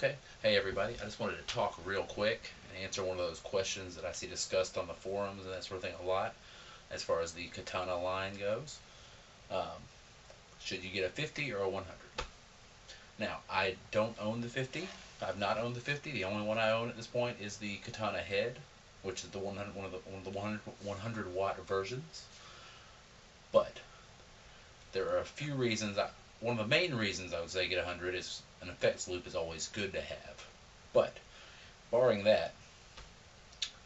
Okay. Hey everybody, I just wanted to talk real quick and answer one of those questions that I see discussed on the forums and that sort of thing a lot as far as the Katana line goes. Um, should you get a 50 or a 100? Now, I don't own the 50. I've not owned the 50. The only one I own at this point is the Katana head, which is the 100, one of the 100 watt versions. But there are a few reasons. One of the main reasons I would say get 100 is an effects loop is always good to have. But barring that,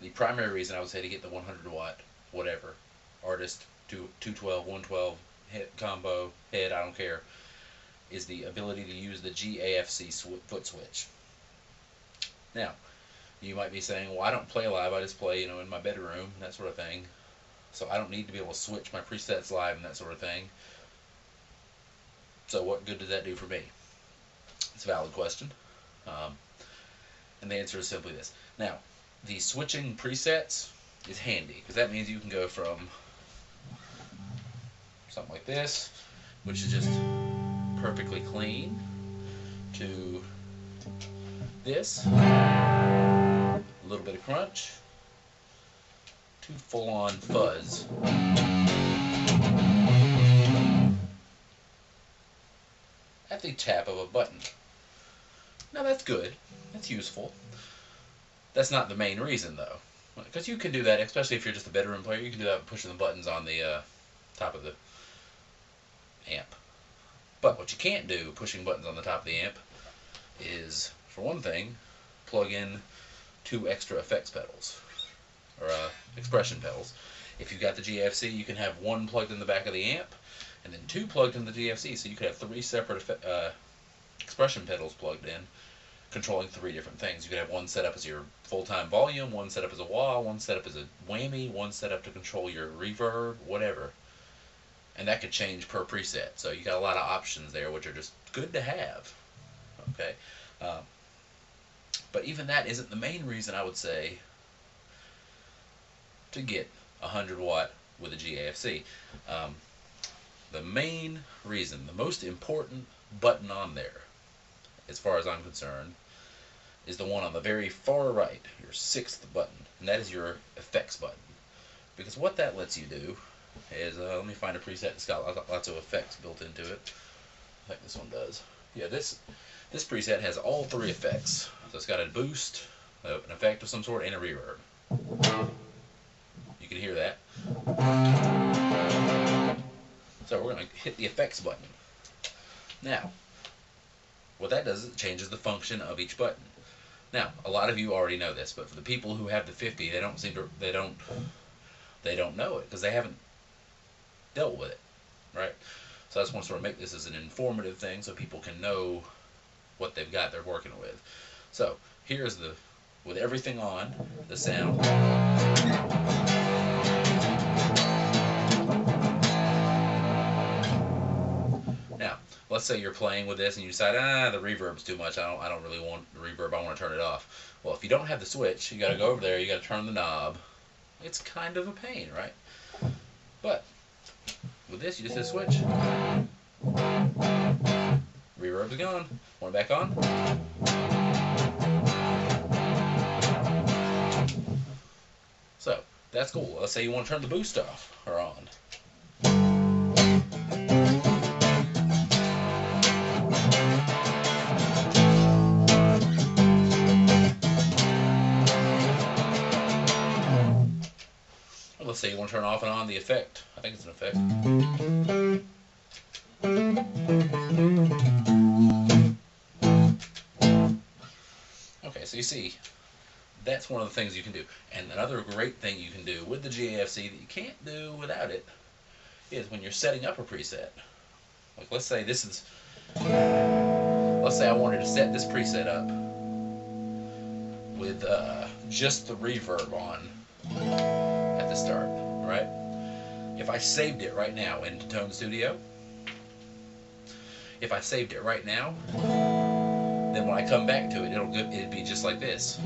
the primary reason I would say to get the 100 watt whatever artist 212 112 hit combo head, I don't care, is the ability to use the GAFC foot switch. Now, you might be saying, well, I don't play live, I just play, in my bedroom, that sort of thing. So I don't need to be able to switch my presets live and that sort of thing. So what good does that do for me? It's a valid question. And the answer is simply this. Now, the switching presets is handy because that means you can go from something like this, which is just perfectly clean, to this, a little bit of crunch, to full-on fuzz. At the tap of a button. Now that's good. That's useful. That's not the main reason though. Because you can do that, especially if you're just a bedroom player, you can do that pushing the buttons on the top of the amp. But what you can't do pushing buttons on the top of the amp is, for one thing, plug in 2 extra effects pedals, or expression pedals. If you've got the GFC, you can have 1 plugged in the back of the amp, and then 2 plugged in the GFC, so you could have 3 separate expression pedals plugged in, controlling 3 different things. You could have 1 set up as your full-time volume, 1 set up as a wah, 1 set up as a whammy, 1 set up to control your reverb, whatever. And that could change per preset, so you got a lot of options there, which are just good to have. Okay, but even that isn't the main reason I would say to get 100 watt with a GAFC. The main reason, the most important button on there, as far as I'm concerned, is the one on the very far right, your 6th button, and that is your effects button. Because what that lets you do is, let me find a preset that's got lots of effects built into it. I think this one does. Yeah, this preset has all 3 effects. So it's got a boost, an effect of some sort, and a reverb. You can hear that. So we're going to hit the effects button. Now, what that does is it changes the function of each button. Now, a lot of you already know this, but for the people who have the 50, they don't know it because they haven't dealt with it, right? So I just want to sort of make this as an informative thing so people can know what they've got they're working with. So here's with everything on, the sound. Now, let's say you're playing with this and you decide, the reverb's too much. I don't really want the reverb. I want to turn it off. Well, if you don't have the switch, you got to go over there. You got to turn the knob. It's kind of a pain, right? But with this, you just hit a switch. Reverb's gone. Want it back on? So that's cool. Let's say you want to turn the boost off or on. Let's say you want to turn off and on the effect. I think it's an effect. Okay, so you see, that's one of the things you can do. And another great thing you can do with the GAFC that you can't do without it is when you're setting up a preset. Like let's say I wanted to set this preset up with just the reverb on at the start, right? If I saved it right now into Tone Studio, if I saved it right now, then when I come back to it, it'd be just like this.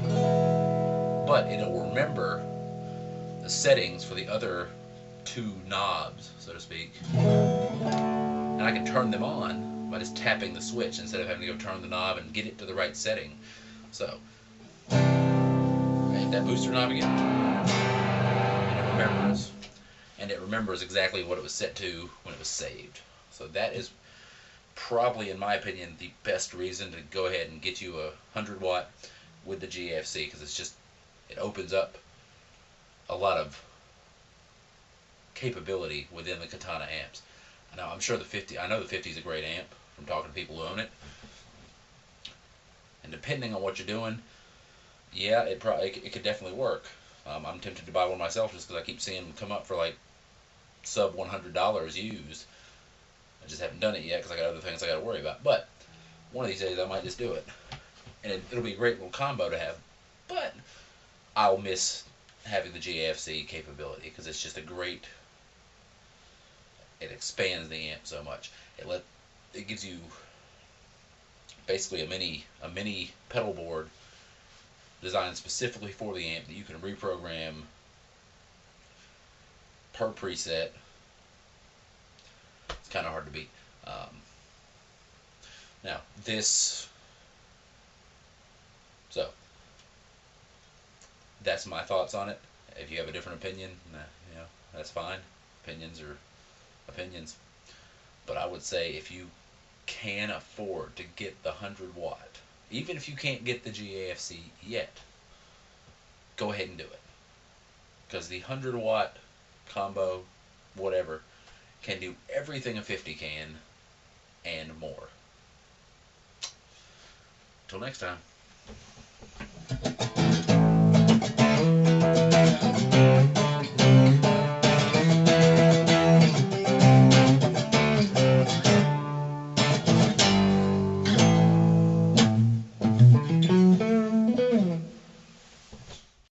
But it'll remember the settings for the other two knobs, so to speak, and I can turn them on by just tapping the switch instead of having to go turn the knob and get it to the right setting. So I hit that booster knob again, and it remembers exactly what it was set to when it was saved. So that is probably, in my opinion, the best reason to go ahead and get you a 100-watt with the GAFC, because it opens up a lot of capability within the Katana amps. Now, I'm sure I know the 50 is a great amp from talking to people who own it. And depending on what you're doing, yeah, it could definitely work. I'm tempted to buy one myself just because I keep seeing them come up for like sub $100 used. I just haven't done it yet because I got other things I got to worry about. But one of these days I might just do it. And it'll be a great little combo to have. But I'll miss having the GAFC capability because it's just it expands the amp so much. It gives you basically a mini pedal board designed specifically for the amp that you can reprogram per preset. It's kind of hard to beat. Now so that's my thoughts on it. If you have a different opinion, that's fine. Opinions are opinions. But I would say if you can afford to get the 100-watt, even if you can't get the GAFC yet, go ahead and do it. Because the 100-watt combo, whatever, can do everything a 50 can and more. Till next time.